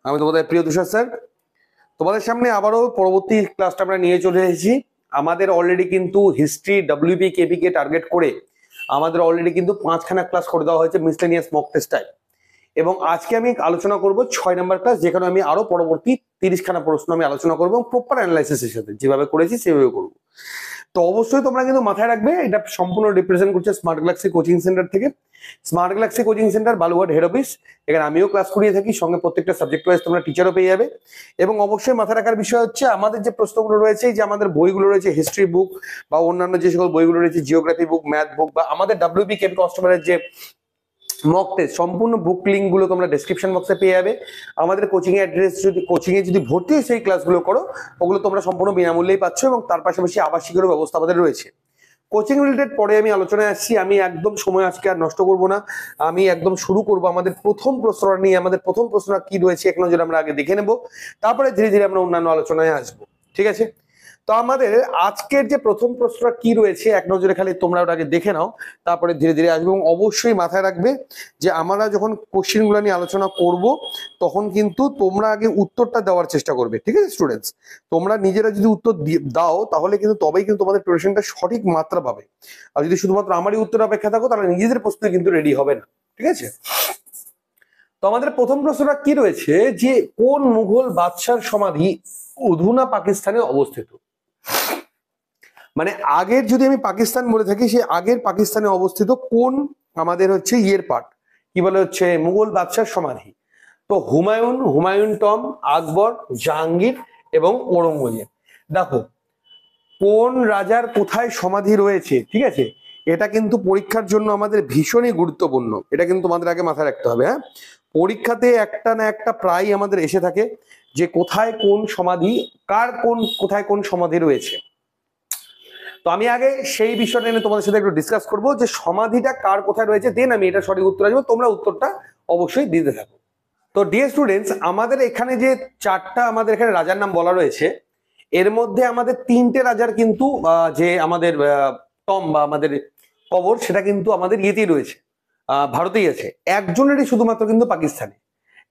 আমি তোমাদের প্রিয় তুষার স্যার, তোমাদের সামনে আবারও পরবর্তী ক্লাসটা আমরা নিয়ে চলে এসেছি। আমাদের অলরেডি কিন্তু হিস্ট্রি ডব্লিউবি কেপি কে টার্গেট করে আমাদের অলরেডি কিন্তু 5খানা ক্লাস করে দেওয়া হয়েছে মিসলেনিয়াস মক টেস্ট টাইপ, এবং আজকে আমি আলোচনা করব 6 নম্বর ক্লাস, যেখানে আমি আরো পরবর্তী 30খানা প্রশ্ন আমি আলোচনা করবো এবং প্রপার অ্যানালাইসিসের সাথে যেভাবে করেছি সেভাবে করবো। তো অবশ্যই তোমরা কিন্তু মাথায় রাখবে, এটা সম্পূর্ণ রিপ্রেজেন্ট করছে স্মার্ট গ্যালাক্সি কোচিং সেন্টার থেকে। Smart Galaxy coaching centre Balughat head office, এখানে আমিও ক্লাস করিয়ে থাকি, সঙ্গে প্রত্যেকটা সাবজেক্ট ওয়াইজ তোমরা টিচারও পেয়ে যাবে। এবং অবশ্যই মাথায় রাখার বিষয় হচ্ছে আমাদের যে প্রশ্নগুলো রয়েছে, যে আমাদের বইগুলো রয়েছে হিস্ট্রি বুক বা অন্যান্য যে সকল বইগুলো রয়েছে, জিওগ্রাফি বুক, ম্যাথ বুক, বা আমাদের ডাব্লিউবি কেপি কনস্টেবলের যে মক টেস্ট, সম্পূর্ণ বুক লিঙ্ক গুলো তোমরা ডেসক্রিপশন বক্সে পেয়ে যাবে। আমাদের কোচিং এর অ্যাড্রেস, যদি কোচিং এ যদি ভর্তি হয়ে সেই ক্লাসগুলো করো, ওগুলো তোমরা সম্পূর্ণ বিনামূল্যেই পাচ্ছ, এবং তার পাশাপাশি আবাসিকেরও ব্যবস্থা আমাদের রয়েছে। কোচিং রিলেটেড পরে আমি আলোচনায় আসছি, আমি একদম সময় আজকে আর নষ্ট করব না, আমি একদম শুরু করব আমাদের প্রথম প্রশ্নটা নিয়ে। আমাদের প্রথম প্রশ্নটা কি রয়েছে এক নজরে আমরা আগে দেখে নেব, তারপরে ধীরে ধীরে আমরা অন্যান্য আলোচনায় আসবো, ঠিক আছে? তো আমাদের আজকের যে প্রথম প্রশ্নটা কি রয়েছে এক নজরে খালি তোমরা ওটাকে দেখে নাও, তারপরে ধীরে ধীরে আসবে। এবং অবশ্যই মাথায় রাখবে যে আমরা যখন কোশ্চেন গুলো নিয়ে আলোচনা করব, তখন কিন্তু তোমরা আগে উত্তরটা দেওয়ার চেষ্টা করবে, ঠিক আছে স্টুডেন্টস? তোমরা নিজেরা যদি উত্তর দাও, তাহলে কিন্তু তবেই কিন্তু তোমাদের প্রিপারেশনটা সঠিক মাত্রা পাবে। আর যদি শুধুমাত্র আমারই উত্তর অপেক্ষা থাকো, তাহলে নিজেদের প্রশ্ন কিন্তু রেডি হবে না, ঠিক আছে? তো আমাদের প্রথম প্রশ্নটা কি রয়েছে, যে কোন মুঘল বাদশার সমাধি অধুনা পাকিস্তানে অবস্থিত? মানে আগের যদি আমি পাকিস্তান বলে থাকি, সেই আগের পাকিস্তানে অবস্থিত কোন আমাদের হচ্ছে ইয়ের পার্ট, কি বলে হচ্ছে মুঘল বাদশার সমাধি? তো হুমায়ুন, হুমায়ুন টম, আকবর, জাহাঙ্গীর এবং ঔরঙ্গজেব। দেখো কোন রাজার কোথায় সমাধি রয়েছে, ঠিক আছে, এটা কিন্তু পরীক্ষার জন্য আমাদের ভীষণই গুরুত্বপূর্ণ। এটা কিন্তু আমাদের আগে মাথায় রাখতে হবে। হ্যাঁ, পরীক্ষাতে একটা না একটা প্রায় আমাদের এসে থাকে যে কোথায় কোন সমাধি, কার কোথায় কোন সমাধি রয়েছে। তো আমি আগে সেই বিষয়টা নিয়ে তোমাদের সাথে একটু ডিসকাস করবো, যে সমাধিটা কার কোথায় রয়েছে, দেন আমি এটা সঠিক উত্তর আসবো, তোমরা উত্তরটা অবশ্যই দিতে থাকো। তো ডিয়ার স্টুডেন্টস, আমাদের এখানে যে 4টা আমাদের এখানে রাজার নাম বলা রয়েছে, এর মধ্যে আমাদের 3টে রাজার কিন্তু যে আমাদের টম বা আমাদের কবর, সেটা কিন্তু আমাদের ইয়েতেই রয়েছে, ভারতেই আছে। একজনেরই শুধুমাত্র কিন্তু পাকিস্তানে।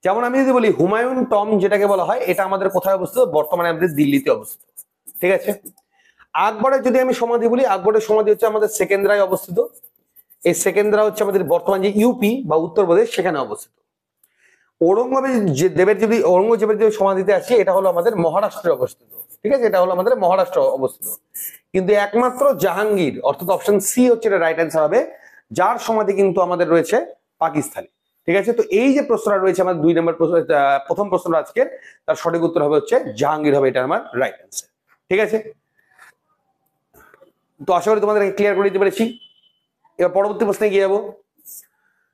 যেমন আমি যদি বলি হুমায়ুন টম যেটাকে বলা হয়, এটা আমাদের কোথায় অবস্থিত? বর্তমানে আমাদের দিল্লিতে অবস্থিত, ঠিক আছে? আকবরের যদি আমি সমাধি বলি, আকবরের সমাধি হচ্ছে আমাদের সেকেন্দ্রায় অবস্থিত। এই সেকেন্দ্রা হচ্ছে আমাদের বর্তমান যে ইউপি বা উত্তরপ্রদেশ, সেখানে অবস্থিত। ঔরঙ্গজেবের যে সমাধিতে আছে, এটা হলো আমাদের মহারাষ্ট্রে অবস্থিত, ঠিক আছে? এটা হলো আমাদের মহারাষ্ট্র অবস্থিত। কিন্তু একমাত্র জাহাঙ্গীর, অর্থাৎ অপশন সি হচ্ছে এটা রাইট অ্যান্সার হবে, যার সমাধি কিন্তু আমাদের রয়েছে পাকিস্তানে, ঠিক আছে? তো এই যে প্রশ্নটা রয়েছে আমাদের 2 নম্বর প্রশ্ন, প্রথম প্রশ্নটা আজকে, তার সঠিক উত্তর হবে হচ্ছে জাহাঙ্গীর হবে, এটা আমার রাইট অ্যান্সার, ঠিক আছে? তো আশা করি তোমাদের ক্লিয়ার করে দিতে পেরেছি। এবার পরবর্তী প্রশ্নে গিয়ে যাবো।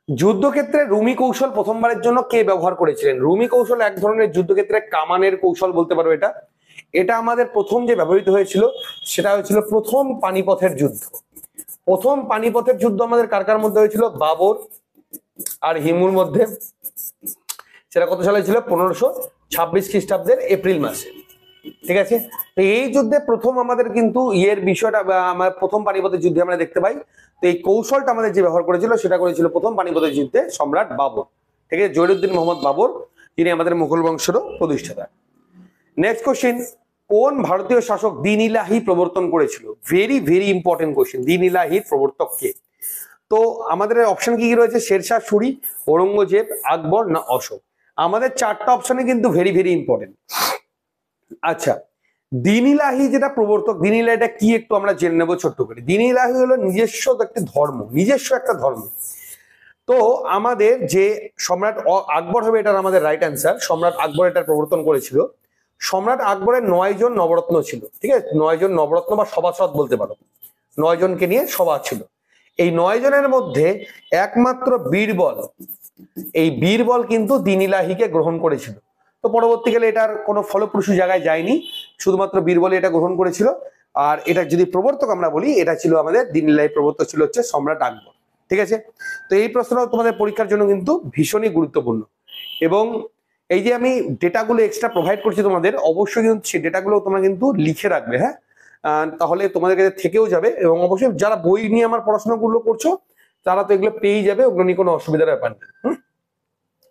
যুদ্ধক্ষেত্রে রুমি কৌশল প্রথমবারের জন্য কে ব্যবহার করেছিলেন? রুমি কৌশল এক ধরনের যুদ্ধক্ষেত্রে কামানের কৌশল বলতে পারো। এটা এটা আমাদের প্রথম যে ব্যবহৃত হয়েছিল, সেটা হয়েছিল প্রথম পানিপথের যুদ্ধ। প্রথম পানিপথের যুদ্ধ আমাদের কার কার মধ্যে হয়েছিল? বাবর আর হিমুর মধ্যে। সেটা কত সালে ছিল? 1526 খ্রিস্টাব্দের এপ্রিল মাসে, ঠিক আছে? তো এই যুদ্ধে প্রথম আমাদের কিন্তু ইয়ের বিষয়টা, আমার প্রথম পানিপথের যুদ্ধে আমরা দেখতে পাই। তো এই কৌশলটা আমাদের যে ব্যবহার করেছিল, সেটা করেছিল প্রথম পানিপথের যুদ্ধে সম্রাট বাবর, ঠিক আছে? জহিরুদ্দিন মোহাম্মদ বাবর, তিনি আমাদের মুঘল বংশেরও প্রতিষ্ঠাতা। নেক্সট কোশ্চেন, কোন ভারতীয় শাসক দ্বীন ইলাহি প্রবর্তন করেছিল? ভেরি ভেরি ইম্পর্টেন্ট কোশ্চেন, দ্বীন ইলাহির প্রবর্তক কে? তো আমাদের অপশন কি কি রয়েছে? শেরশাহ সুরি, ঔরঙ্গজেব, আকবর না অশোক? আমাদের 4টা অপশনে কিন্তু ভেরি ভেরি ইম্পর্টেন্ট। আচ্ছা, দ্বীন ইলাহি যেটা প্রবর্তক, দ্বীন ইলাহিটা কি একটু আমরা জেনে নেবো ছোট্ট করে। দ্বীন ইলাহি হলো নিজস্ব একটা ধর্ম, নিজস্ব একটা ধর্ম। তো আমাদের যে সম্রাট আকবর হবে, এটার আমাদের রাইট অ্যান্সার, সম্রাট আকবর এটার প্রবর্তন করেছিল। সম্রাট আকবরের 9 জন নবরত্ন ছিল, ঠিক আছে? 9 জন নবরত্ন বা সভাসদ বলতে পারো, 9 জনকে নিয়ে সভা ছিল। এই 9 জনের মধ্যে একমাত্র বীরবল, এই বীরবল কিন্তু দ্বীন ইলাহিকে গ্রহণ করেছিল। তো পরবর্তীকালে এটার কোনো ফলপ্রসূ জায়গায় যায়নি, শুধুমাত্র বীরবলই এটা গ্রহণ করেছিল। আর এটা যদি প্রবর্তক আমরা বলি, এটা ছিল আমাদের দ্বীন ইলাহি প্রবর্তক ছিল হচ্ছে সম্রাট আকবর, ঠিক আছে? তো এই প্রশ্নটাও তোমাদের পরীক্ষার জন্য কিন্তু ভীষণই গুরুত্বপূর্ণ। এবং এই যে আমি ডেটাগুলো এক্সট্রা প্রোভাইড করছি তোমাদের, অবশ্যই কিন্তু সেই ডেটাগুলো তোমরা কিন্তু লিখে রাখবে। হ্যাঁ, তাহলে তোমাদের কাছে থেকেও যাবে। এবং অবশ্যই যারা বই নিয়ে আমার পড়াশোনাগুলো করছো, তারা তো এগুলো পেয়েই যাবে, ওগুলো নিয়ে কোনো অসুবিধার ব্যাপার নেই।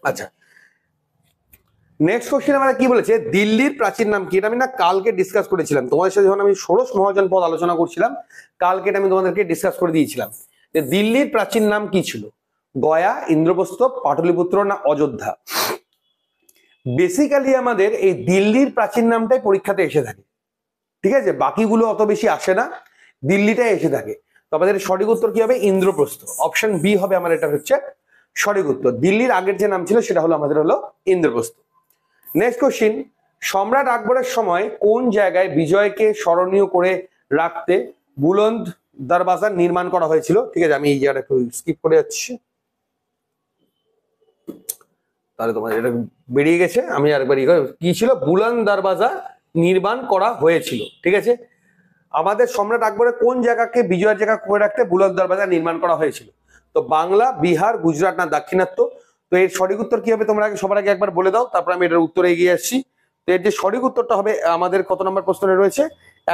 আচ্ছা, নেক্সট কোশ্চেন আমরা কি বলেছে, দিল্লির প্রাচীন নাম কি? এটা আমি না কালকে ডিসকাস করেছিলাম তোমাদের সাথে, যখন আমি ষোড়শ মহাজন পদ আলোচনা করছিলাম কালকে, এটা আমি তোমাদেরকে ডিসকাস করে দিয়েছিলাম যে দিল্লির প্রাচীন নাম কি ছিল, গয়া, ইন্দ্রপ্রস্থ, পাটলিপুত্র না অযোধ্যা। বেসিক্যালি আমাদের এই দিল্লির প্রাচীন নামটাই পরীক্ষাতে এসে থাকে, ঠিক আছে, বাকিগুলো অত বেশি আসে না, দিল্লিটাই এসে থাকে। তো আমাদের সঠিক উত্তর কি হবে? ইন্দ্রপ্রস্থ। অপশন বি হবে আমার, এটা হচ্ছে সঠিক উত্তর। দিল্লির আগের যে নাম ছিল সেটা হলো আমাদের হলো ইন্দ্রপ্রস্থ। নেক্সট কোশ্চিন, সম্রাট আকবরের সময় কোন জায়গায় বিজয়কে স্মরণীয় করে রাখতে বুলন্দ দরবাজা নির্মাণ করা হয়েছিল? ঠিক আছে, আমি এই জায়গাটা একটু স্কিপ করে যাচ্ছি, তাহলে তোমার এটা বেরিয়ে গেছে। আমি আরেকবার কি ছিল, বুলন্দ দরবাজা নির্মাণ করা হয়েছিল। ঠিক আছে, আমাদের সম্রাট আকবরের কোন জায়গাকে বিজয়ের জায়গা করে রাখতে বুলন্দ দরবাজা নির্মাণ করা হয়েছিল? তো বাংলা, বিহার, গুজরাট না দাক্ষিণাত্য? তো এর সঠিক উত্তর কি হবে তোমরা সবার আগে একবার বলে দাও, তারপর আমি এটার উত্তরে এগিয়ে আসছি। তো এর যে সঠিক উত্তরটা হবে আমাদের কত নম্বর প্রশ্নে রয়েছে?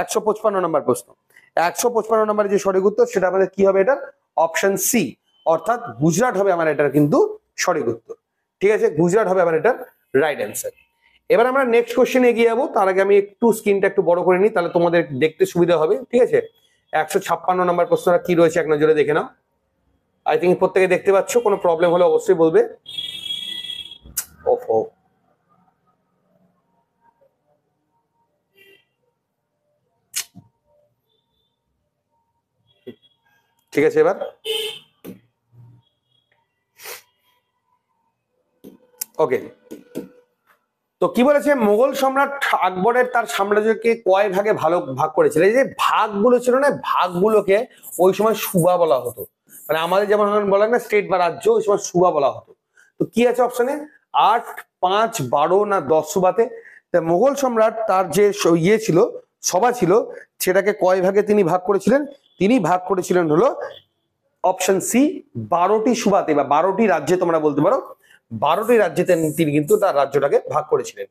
155 নম্বর প্রশ্ন। 155 নম্বরের যে সঠিক উত্তর সেটা আমাদের কি হবে? এটার অপশন সি, অর্থাৎ গুজরাট হবে আমার এটার কিন্তু সঠিক উত্তর। ঠিক আছে, গুজরাট হবে আমার এটার রাইট অ্যান্সার। এবার আমরা নেক্সট কোশ্চেন এগিয়ে যাবো, তার আগে আমি একটু স্ক্রিনটা একটু বড় করে নিই, তাহলে তোমাদের দেখতে সুবিধা হবে। ঠিক আছে, 156 নম্বর প্রশ্নটা কি রয়েছে এক নজরে দেখে নাও। আই থিঙ্ক প্রত্যেকে দেখতে পাচ্ছ, কোনো প্রবলেম হলে অবশ্যই বলবে। ওফো, ঠিক আছে। এবার ওকে, তো কি বলেছে, মোগল সম্রাট আকবরের তার সাম্রাজ্যকে কয় ভাগে ভাগ করেছিল? এই যে ভাগগুলো ছিল না, ভাগগুলোকে ওই সময় সুবা বলা হতো। মানে আমাদের যেমন বলা না স্টেট বা রাজ্য, ওই সময় সুবা বলা হতো। তো কি আছে অপশনে? 8, 5, 12 না 10 সুবাতে? মোগল সম্রাট তার যে ইয়ে ছিল, সভা ছিল, সেটাকে কয় ভাগে তিনি ভাগ করেছিলেন? তিনি ভাগ করেছিলেন হলো অপশন সি, 12টি সুবাতে বা 12টি রাজ্যে তোমরা বলতে পারো। 12টি রাজ্যে তিনি কিন্তু তার রাজ্যটাকে ভাগ করেছিলেন।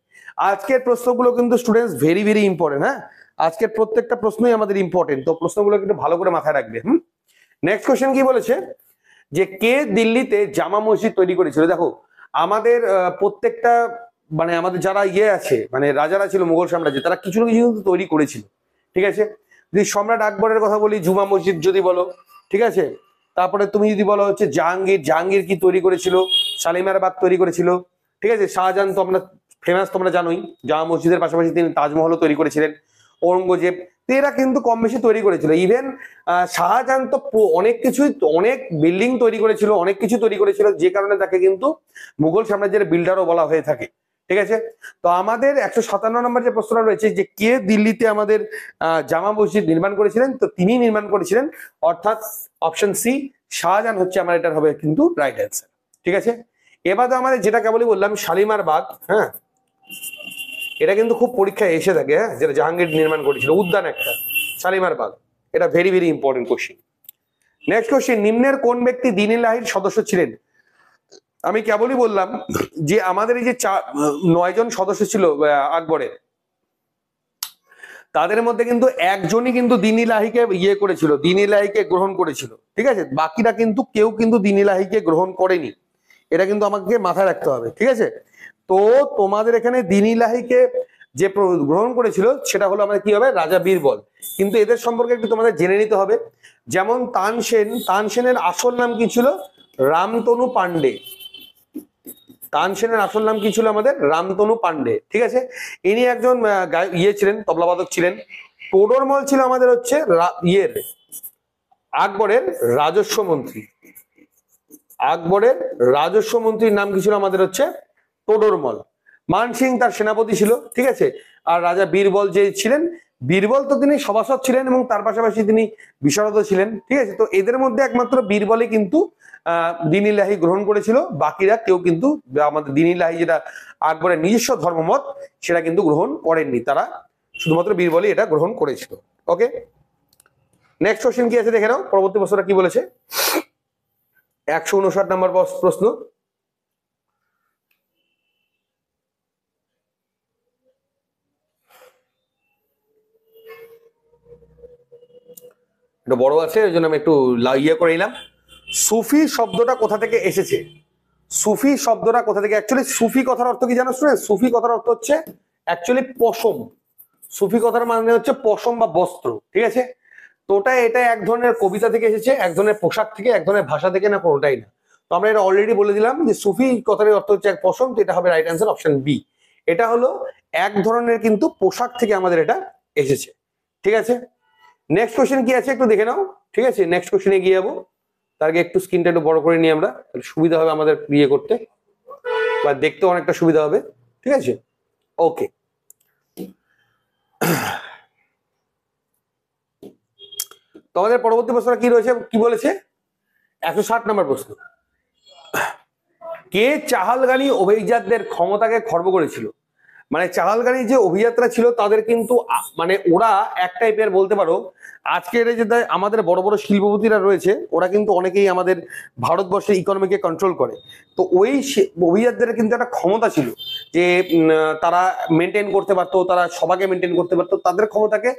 আজকের প্রশ্নগুলো কিন্তু স্টুডেন্টস ভেরি ভেরি ইম্পর্টেন্ট। হ্যাঁ, আজকের প্রত্যেকটা প্রশ্নই আমাদের ইম্পর্টেন্ট, তো প্রশ্নগুলো কিন্তু ভালো করে মাথায় রাখবে। নেক্সট কোশ্চেন কি বলেছে, যে কে দিল্লিতে জামা মসজিদ তৈরি করেছিল? দেখো আমাদের প্রত্যেকটা মানে আমাদের যারা ইয়ে আছে, মানে রাজারা ছিল মুঘল সাম্রাজ্যে, তারা কিছু না কিছু কিন্তু তৈরি করেছিল। ঠিক আছে, যদি সম্রাট আকবরের কথা বলি, জুমা মসজিদ যদি বলো, ঠিক আছে, তারপরে তুমি যদি বলো হচ্ছে জাহাঙ্গীর কি তৈরি করেছিল? শালিমার বাগ তৈরি করেছিল। ঠিক আছে, শাহজাহান তো আমরা ফেমাস, তোমরা জানোই, জামা মসজিদের পাশাপাশি তিনি তাজমহলও তৈরি করেছিলেন। ঔরঙ্গজেব, এরা কিন্তু কম বেশি তৈরি করেছিল। ইভেন শাহজাহান তো অনেক কিছুই, অনেক বিল্ডিং তৈরি করেছিল, অনেক কিছু তৈরি করেছিল, যে কারণে তাকে কিন্তু মুঘল সাম্রাজ্যের বিল্ডারও বলা হয়ে থাকে। ঠিক আছে, তো আমাদের 157 নম্বর যে প্রশ্নটা রয়েছে, যে কে দিল্লিতে আমাদের জামা মসজিদ নির্মাণ করেছিলেন? তো তিনি নির্মাণ করেছিলেন, অর্থাৎ অপশন সি, শাহজাহান হচ্ছে আমার এটার হবে কিন্তু রাইট অ্যান্সার। ঠিক আছে, এবার আমাদের যেটা কেবলই বললাম শালিমার বাগ, হ্যাঁ, এটা কিন্তু খুব পরীক্ষায় এসে থাকে। হ্যাঁ, যেটা জাহাঙ্গীর নির্মাণ করেছিল, উদ্যান একটা, শালিমার বাগ, এটা very very important question. Next question, নিম্নের কোন ব্যক্তি দ্বীন-ই লাহির সদস্য ছিলেন? আমি কেবলই বললাম যে আমাদের এই যে 9 জন সদস্য ছিল আকবরের, তাদের মধ্যে কিন্তু একজনই কিন্তু দ্বীন-ই লাহিকে ইয়ে করেছিল, দ্বীন-ই লাহিকে গ্রহণ করেছিল। ঠিক আছে, বাকিরা কিন্তু কেউ কিন্তু দ্বীন-ই লাহিকে গ্রহণ করেনি, এটা কিন্তু আমাকে মাথায় রাখতে হবে। ঠিক আছে, তো তোমাদের এখানে দ্বীন-ই লাহিকে যে গ্রহণ করেছিল সেটা হলো আমাদের কি হবে? রাজা বীরবল। কিন্তু এদের সম্পর্কে একটু তোমাদের জেনে নিতে হবে। যেমন তানসেনের আসল নাম কি ছিল? রামতনু পান্ডে। তানসেনের আসল নাম কি ছিল আমাদের? রামতনু পান্ডে। ঠিক আছে, ইনি একজন ইয়ে ছিলেন, তবলাবাদক ছিলেন। টোডরমল ছিল আমাদের হচ্ছে আকবরের রাজস্ব মন্ত্রী। আকবরের রাজস্ব মন্ত্রীর নাম কি ছিল আমাদের? হচ্ছে টোডরমল। মান সিং তার সেনাপতি ছিল। ঠিক আছে, আর রাজা বীরবল যে ছিলেন, বীরবল তো তিনি সভাসদ ছিলেন এবং তার পাশাপাশি তিনি বিশারদ ছিলেন। ঠিক আছে, তো এদের মধ্যে একমাত্র বীরবলই কিন্তু দ্বীন-ই লাহি গ্রহণ করেছিল, বাকিরা কেউ কিন্তু আমাদের দ্বীন-ই লাহি যেটা আকবরের নিজস্ব ধর্মমত সেটা কিন্তু গ্রহণ করেননি, তারা শুধুমাত্র বীরবলই এটা গ্রহণ করেছিল। ওকে, নেক্সট কোশ্চেন কি আছে দেখে নাও, পরবর্তী প্রশ্নটা কি বলেছে। 159 নম্বর প্রশ্ন, এটা বড় আছে ওই জন্য আমি একটু ইয়ে করে নিলাম। সুফি শব্দটা কোথা থেকে এসেছে? সুফি শব্দটা কোথা থেকে, অ্যাকচুয়ালি সুফি কথার অর্থ কি জানো স্টুডেন্ট? সুফি কথার অর্থ হচ্ছে অ্যাকচুয়ালি পশম। সুফি কথার মানে হচ্ছে পশম বা বস্ত্র, ঠিক আছে? তো এটা এক ধরনের কবিতা থেকে এসেছে, এক ধরনের পোশাক থেকে, এক ধরনের ভাষা থেকে, না কোনোটাই না। তো আমরা এটা অলরেডি বলে দিলাম যে সুফি কথার অর্থ হচ্ছে এক পশম, তো এটা হবে রাইট অ্যান্সার অপশন বি। এটা হলো এক ধরনের কিন্তু পোশাক থেকে আমাদের এটা এসেছে, ঠিক আছে? নেক্সট কোশ্চেন কি আছে একটু দেখে নাও, ঠিক আছে? নেক্সট কোশ্চেনে গিয়ে যাবো, তার আগে একটু স্ক্রিনটা একটু বড় করে নিই আমরা, সুবিধা হবে আমাদের ইয়ে করতে বা দেখতে অনেকটা সুবিধা হবে, ঠিক আছে? ওকে, তোমাদের পরবর্তী প্রশ্নটা কি রয়েছে, কি বলেছে? 160 নম্বর প্রশ্ন। কে চাহালগানি অভিজাতদের ক্ষমতাকে খর্ব করেছিল? মানে চাহালগানি যে অভিজাতরা ছিল তাদের কিন্তু মানে ওরা এক টাইপের বলতে পারো, আজকের যে আমাদের বড় বড় শিল্পপতিরা রয়েছে ওরা কিন্তু অনেকেই আমাদের ভারতবর্ষের ইকোনমিকে কন্ট্রোল করে। তো ওই অভিজাতদের কিন্তু একটা ক্ষমতা ছিল যে তারা মেনটেন করতে পারতো, তারা সবাইকে মেনটেন করতে পারতো। তাদের ক্ষমতাকে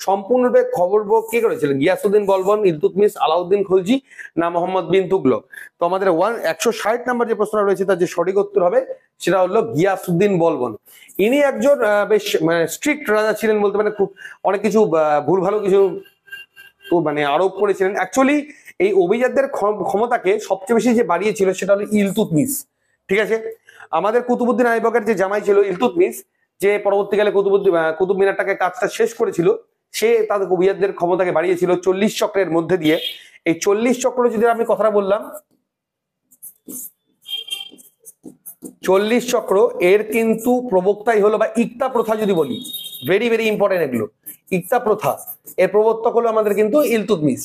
সম্পূর্ণরূপে খবর কে করেছিলেন? গিয়াসউদ্দিন বলবন, ইলতুৎমিশ, আলাউদ্দিন খলজি, না মোহাম্মদ বিন তুগলক? তো আমাদের 160 নম্বর যে প্রশ্নটা রয়েছে তার যে সঠিক উত্তর হবে সেটা হলো গিয়াসউদ্দিন বলবন। ইনি একজন বেশ মানে স্ট্রিক্ট রাজা ছিলেন বলতে পারেন, খুব অনেক কিছু ভুল ভালো কিছু মানে আরোপ করেছিলেন। অ্যাকচুয়ালি এই অভিজাতদের ক্ষমতাকে সবচেয়ে বেশি যে বাড়িয়েছিল সেটা হলো ইলতুৎমিশ, ঠিক আছে? আমাদের কুতুবউদ্দিন আইবকের যে জামাই ছিল ইলতুৎমিশ, যে পরবর্তীকালে কুতুব মিনারটাকে কাজটা শেষ করেছিল, সে তাদের অভিজাতদের ক্ষমতাকে বাড়িয়েছিল 40 চক্রের মধ্যে দিয়ে। এই 40 চক্র যদি আমি কথাটা বললাম, 40 চক্র এর কিন্তু প্রবক্তাই হলো, বা ইকতা প্রথা যদি বলি, ভেরি ভেরি ইম্পর্টেন্ট এগুলো, ইকতা প্রথা এর প্রবর্তক হলো আমাদের কিন্তু ইলতুৎমিশ।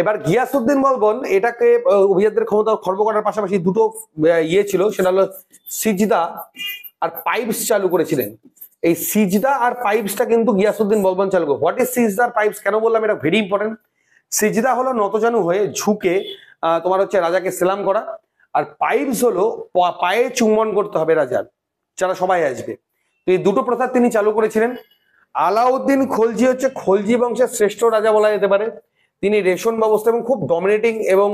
এবার গিয়াসউদ্দিন বলবন এটাকে অভিজাতদের ক্ষমতা খর্ব করার পাশাপাশি দুটো ইয়ে ছিল, সেটা হলো সিজদা আর পাইপস চালু করেছিলেন। এই সিজদা আর পাইপসটা কিন্তু গিয়াসউদ্দিন বলবন চালু করে। হোয়াট ইজ সিজদা আর পাইপস, কেন বললাম এটা ভেরি ইম্পর্টেন্ট? সিজদা হলো নতজানু হয়ে ঝুঁকে তোমার হচ্ছে রাজাকে সেলাম করা, আর পাইপস হলো পায়ে চুম্বন করতে হবে রাজার, যারা সবাই আসবে। তো এই দুটো প্রথা তিনি চালু করেছিলেন। আলাউদ্দিন খলজি হচ্ছে খলজি বংশের শ্রেষ্ঠ রাজা বলা যেতে পারে। তিনি রেশন ব্যবস্থা এবং খুব ডমিনেটিং এবং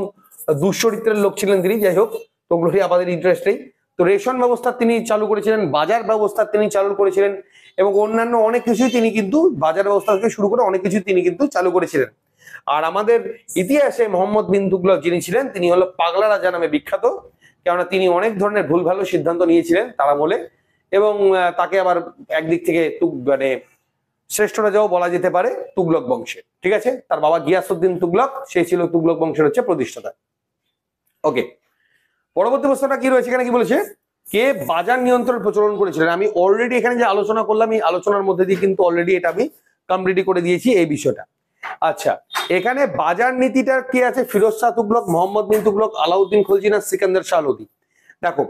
দুশ্চরিত্রের লোক ছিলেন তিনি। যাই হোক, তো ওগুলো আমাদের ইন্টারেস্ট নেই। তো রেশন ব্যবস্থা তিনি চালু করেছিলেন, বাজার ব্যবস্থা তিনি চালু করেছিলেন, এবং অন্যান্য অনেক কিছুই তিনি কিন্তু বাজার ব্যবস্থা থেকে শুরু করে অনেক কিছু তিনি কিন্তু চালু করেছিলেন। আর আমাদের ইতিহাসে মোহাম্মদ বিন তুগলক যিনি ছিলেন তিনি হলো পাগলা রাজা নামে বিখ্যাত, কেননা তিনি অনেক ধরনের ভুল ভালো সিদ্ধান্ত নিয়েছিলেন তার আমলে, এবং তাকে আবার একদিক থেকে মানে শ্রেষ্ঠ রাজাও বলা যেতে পারে তুগলক বংশের, ঠিক আছে? তার বাবা গিয়াসউদ্দিন তুগলক, সে ছিল তুগলক বংশের হচ্ছে প্রতিষ্ঠাতা। ওকে, পরবর্তী প্রশ্নটা কি রয়েছে এখানে, কি বলেছে? কে বাজার নিয়ন্ত্রণ প্রচলন করেছিলেন? আমি অলরেডি এখানে যে আলোচনা করলাম এই আলোচনার মধ্যে দিয়ে কিন্তু অলরেডি এটা আমি কমপ্লিট করে দিয়েছি এই বিষয়টা। আচ্ছা, এখানে বাজার নীতিটা কি আছে? ফিরোজ শাহ তুগলক, মোহাম্মদ বিন তুগলক, আলাউদ্দিন খলজি, না সিকান্দার শাহ লোদি? দেখো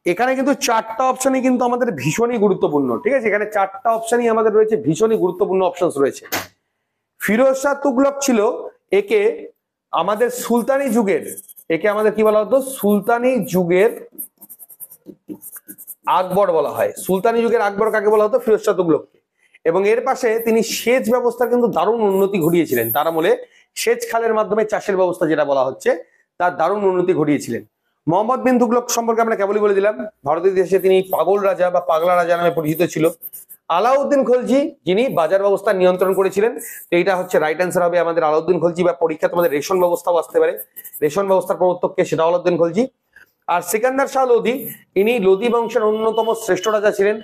এখানে কিন্তু চারটা অপশনই কিন্তু আমাদের ভীষণই গুরুত্বপূর্ণ, ঠিক আছে? এখানে চারটা অপশনই আমাদের রয়েছে, ভীষণই গুরুত্বপূর্ণ অপশন রয়েছে। ফিরোজ শাহ তুগলক ছিল, একে আমাদের সুলতানি যুগের, একে আমাদের কি বলা হতো? সুলতানি যুগের আকবর বলা হয়। সুলতানি যুগের আকবর কাকে বলা হতো? ফিরোজ শাহ তুগলককে। এবং এর পাশে তিনি সেচ ব্যবস্থার কিন্তু দারুণ উন্নতি ঘটিয়েছিলেন, তার আমলে সেচ খালের মাধ্যমে চাষের ব্যবস্থা যেটা বলা হচ্ছে তার দারুণ উন্নতি ঘটিয়েছিলেন। মোহাম্মদ বিন তুগলক সম্পর্কে আমরা কেবলই বলে দিলাম, ভারতের ইতিহাসে তিনি পাগল রাজা বা পাগলা রাজা নামে পরিচিত ছিল। আলাউদ্দিন খলজি যিনি বাজার ব্যবস্থা নিয়ন্ত্রণ করেছিলেন, এইটা হচ্ছে রাইট অ্যান্সার হবে আমাদের আলাউদ্দিন খলজি। বা পরীক্ষা তোমাদের রেশন ব্যবস্থাও আসতে পারে, রেশন ব্যবস্থার প্রবর্তককে, সেটা আলাউদ্দিন খলজি। আর সিকান্দার শাহ লোদি, ইনি লোদি বংশের অন্যতম শ্রেষ্ঠ রাজা ছিলেন।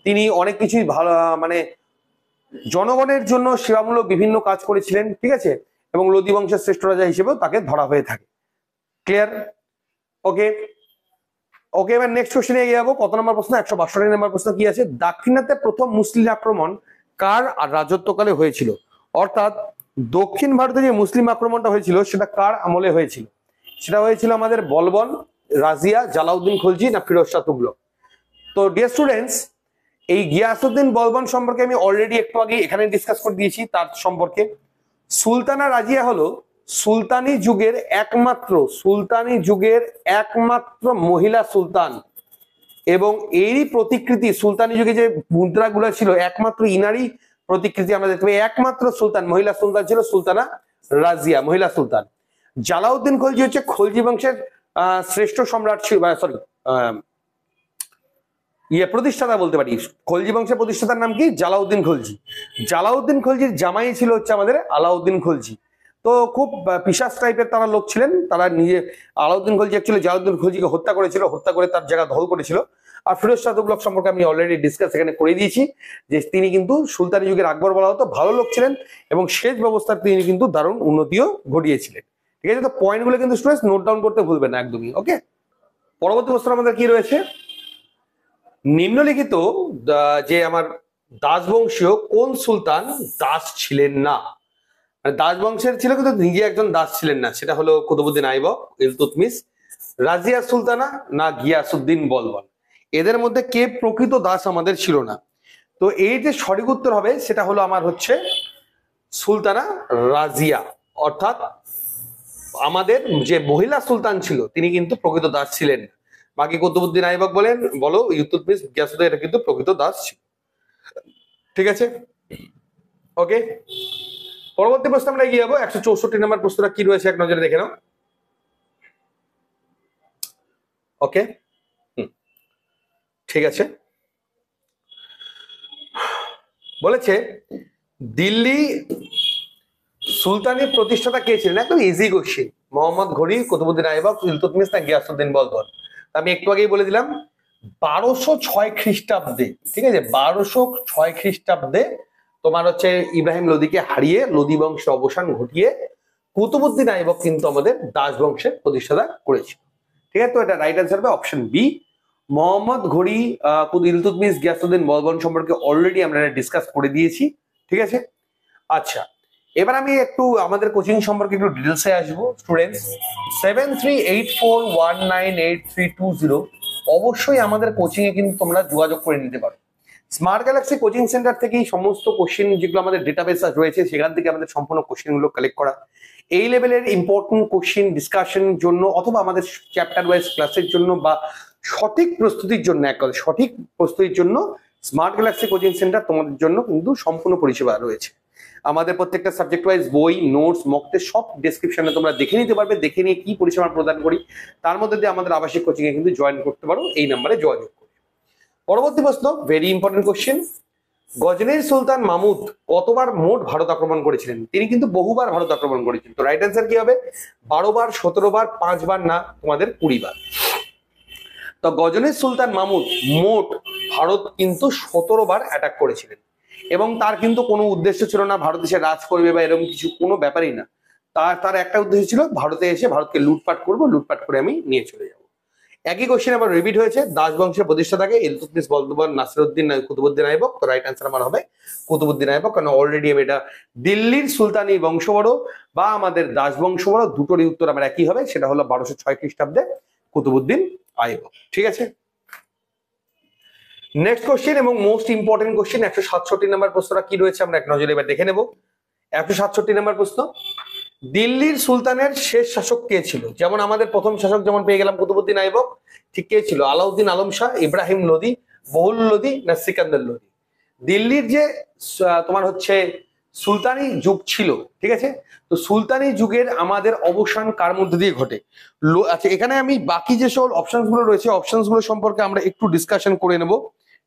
তিনি অনেক কিছুই ভালো মানে জনগণের জন্য সেবামূলক বিভিন্ন কাজ করেছিলেন, ঠিক আছে? এবং লোদি বংশের শ্রেষ্ঠ রাজা হিসেবেও তাকে ধরা হয়ে থাকে। ক্লিয়ার? ওকে ওকে, এবার নেক্সট কোশ্চেনে এগিয়ে যাবো। কত নম্বর প্রশ্ন? 162 নম্বর প্রশ্ন কি আছে? দাক্ষিণাত্যে প্রথম মুসলিম আক্রমণ কার রাজত্বকালে হয়েছিল? অর্থাৎ দক্ষিণ ভারতে যে মুসলিম আক্রমণটা হয়েছিল সেটা কার আমলে হয়েছিল? সেটা হয়েছিল আমাদের বলবন, রাজিয়া, জালাউদ্দিন খলজি, না ফিরোজ শাহ তুগলক? তো ডিয়ার স্টুডেন্টস, এই গিয়াসউদ্দিন বলবন সম্পর্কে আমি অলরেডি একটু আগে এখানে ডিসকাস করে দিয়েছি। তার সম্পর্কে সুলতানা রাজিয়া হলো সুলতানি যুগের একমাত্র মহিলা সুলতান, এবং এরই প্রতিকৃতি সুলতানি যুগে যে মুদ্রাগুলো ছিল একমাত্র ইনারই প্রতিকৃতি আমরা দেখতে পাই। একমাত্র সুলতান, মহিলা সুলতান ছিল সুলতানা রাজিয়া, মহিলা সুলতান। জালাউদ্দিন খলজি হচ্ছে খলজি বংশের শ্রেষ্ঠ সম্রাট ছিল, সরি প্রতিষ্ঠাতা বলতে পারি। খলজি বংশের প্রতিষ্ঠাতার নাম কি? জালাউদ্দিন খলজি। জালাউদ্দিন খলজির জামাই ছিল হচ্ছে আমাদের আলাউদ্দিন খলজি। তো খুব পিশাচ টাইপের তারা লোক ছিলেন। তারা নিজে আলাউদ্দিন খলজি অ্যাকচুয়ালি জালাউদ্দিন খলজিকে হত্যা করেছিল, হত্যা করে তার জায়গা দখল করেছিল। আর ফিরোজ শাহ তুগলক সম্পর্কে আমি অলরেডি ডিসকাস এখানে করে দিয়েছি যে তিনি কিন্তু সুলতানি যুগের আকবর বলা হতো, ভালো লোক ছিলেন এবং সেচ ব্যবস্থার তিনি কিন্তু দারুণ উন্নতিও ঘটিয়েছিলেন। ঠিক আছে, তো পয়েন্টগুলো কিন্তু স্টুডেন্টস নোট ডাউন করতে ভুলবেন না একদমই। ওকে, পরবর্তী প্রশ্ন আমাদের কি রয়েছে? নিম্নলিখিত যে আমার দাসবংশীয় কোন সুলতান দাস ছিলেন না? দাস বংশের ছিল কিন্তু নিজে একজন দাস ছিলেন না। সেটা হলো কুতুবউদ্দিন আইবক, ইলতুৎমিশ, রাজিয়া সুলতানা না গিয়াসউদ্দিন বলবন। এদের মধ্যে কে প্রকৃত দাস আমাদের ছিল না? তো এই যে সঠিক উত্তর হবে সেটা হলো আমার হচ্ছে সুলতানা রাজিয়া, অর্থাৎ আমাদের যে মহিলা সুলতান ছিল তিনি কিন্তু প্রকৃত দাস ছিলেন। বাকি কুতুবউদ্দিন আইবক বলেন বলো ইলতুৎমিশ, গিয়াসউদ্দিন, এটা কিন্তু প্রকৃত দাস ছিল। ঠিক আছে, ওকে। পরবর্তী প্রশ্ন আমরা এগিয়ে যাবো। 164 নম্বর প্রশ্নটা কি রয়েছে এক নজরে দেখে নাও। ওকে, ঠিক আছে। বলেছে দিল্লি সুলতানের প্রতিষ্ঠাতা কে ছিলেন? একদম ইজি কোশ্চেন। মোহাম্মদ ঘুরি, কুতুবউদ্দিন আইবক, ইলতুৎমিশ না গিয়াসউদ্দিন বলবন? আমি একটু আগেই বলে দিলাম 1206 খ্রিস্টাব্দে, ঠিক আছে, 1206 খ্রিস্টাব্দে তোমার হচ্ছে ইব্রাহিম লোদিকে হারিয়ে লোদি বংশের অবসান ঘটিয়ে কুতুবউদ্দিন আইবক কিন্তু আমাদের দাস বংশের প্রতিষ্ঠাতা করেছিল। ঠিক আছে, তো এটা রাইট অ্যান্সার হবে অপশন বি। মোহাম্মদ ঘুরি, ইলতুৎমিশ, গিয়াসউদ্দিন বলবন সম্পর্কে অলরেডি আমরা ডিসকাস করে দিয়েছি। ঠিক আছে, আচ্ছা এবার আমি একটু আমাদের কোচিং সম্পর্কে একটু ডিটেলসে আসবো। স্টুডেন্টস 7384198320 অবশ্যই আমাদের কোচিং এ কিন্তু তোমরা যোগাযোগ করে নিতে পারো। স্মার্ট গ্যালাক্সি কোচিং সেন্টার থেকেই সমস্ত কোশ্চেন যেগুলো আমাদের ডেটাবেস রয়েছে সেখান থেকে আমাদের সম্পূর্ণ কোশ্চেন গুলো কালেক্ট করা। এই লেভেলের ইম্পর্টেন্ট কোশ্চেন ডিসকাশনের জন্য অথবা আমাদের চ্যাপ্টার ওয়াইজ ক্লাসের জন্য বা সঠিক প্রস্তুতির জন্য, এক কথা সঠিক প্রস্তুতির জন্য স্মার্ট গ্যালাক্সি কোচিং সেন্টার তোমাদের জন্য কিন্তু সম্পূর্ণ পরিষেবা রয়েছে। আমাদের প্রত্যেকটা সাবজেক্ট ওয়াইজ বই, নোটস, মক টেস্ট সব ডেসক্রিপশনে তোমরা দেখে নিতে পারবে। দেখে নিয়ে কি পরিষেবা প্রদান করি তার মধ্যে দিয়ে আমাদের আবাসিক কোচিং এ কিন্তু জয়েন করতে পারো, এই নাম্বারে যোগাযোগ করো। পরবর্তী প্রশ্ন, ভেরি ইম্পর্টেন্ট কোশ্চেন। গজনীর সুলতান মাহমুদ কতবার মোট ভারত আক্রমণ করেছিলেন? তিনি কিন্তু বহুবার ভারত আক্রমণ করেছেন। তো রাইট অ্যান্সার কি হবে? 12 বার, 17 বার, 5 বার না তোমাদের 20 বার। তো গজনীর সুলতান মাহমুদ মোট ভারত কিন্তু 17 বার অ্যাটাক করেছিলেন এবং তার কিন্তু কোনো উদ্দেশ্য ছিল না ভারত এসে রাজ করবে বা এরকম কিছু, কোনো ব্যাপারই না। তার একটা উদ্দেশ্য ছিল ভারতে এসে ভারতকে লুটপাট করব, লুটপাট করে আমি নিয়ে চলে যাব। একই কোশ্চেন আবার রিপিট হয়েছে। দাস বংশের প্রতিষ্ঠাতাকে ইলতুৎমিশ, বলবন, নাসিরউদ্দিন, কুতুবউদ্দিন আইবক। তো রাইট অ্যান্সার আমার হবে কুতুবউদ্দিন আইবক, কারণ অলরেডি আমি এটা দিল্লির সুলতানি বংশবড় বা আমাদের দাস বংশবড় দুটোরই উত্তর আমার একই হবে, সেটা হলো 1206 খ্রিস্টাব্দে কুতুবউদ্দিন আইবক। ঠিক আছে, নেক্সট কোশ্চেন এবং মোস্ট ইম্পর্টেন্ট কোশ্চেন 167 নম্বর প্রশ্নটা কি রয়েছে আমরা এক নজরে এবার দেখে নেব। 167 নম্বর প্রশ্ন, দিল্লির সুলতানের শেষ শাসক কে ছিল? যেমন আমাদের প্রথম শাসক যেমন পেয়ে গেলাম কুতুবউদ্দিন আইবক, ঠিক কে ছিল? আলাউদ্দিন আলম শাহ, ইব্রাহিম লোদি, বহুল লোদি না সিকান্দার লোদি? দিল্লির যে তোমার হচ্ছে সুলতানি যুগ ছিল, ঠিক আছে, তো সুলতানি যুগের আমাদের অবসান কার মধ্যে দিয়ে ঘটে? আচ্ছা এখানে আমি বাকি যে সব অপশনস গুলো রয়েছে অপশনস গুলো সম্পর্কে আমরা একটু ডিসকাশন করে নেব।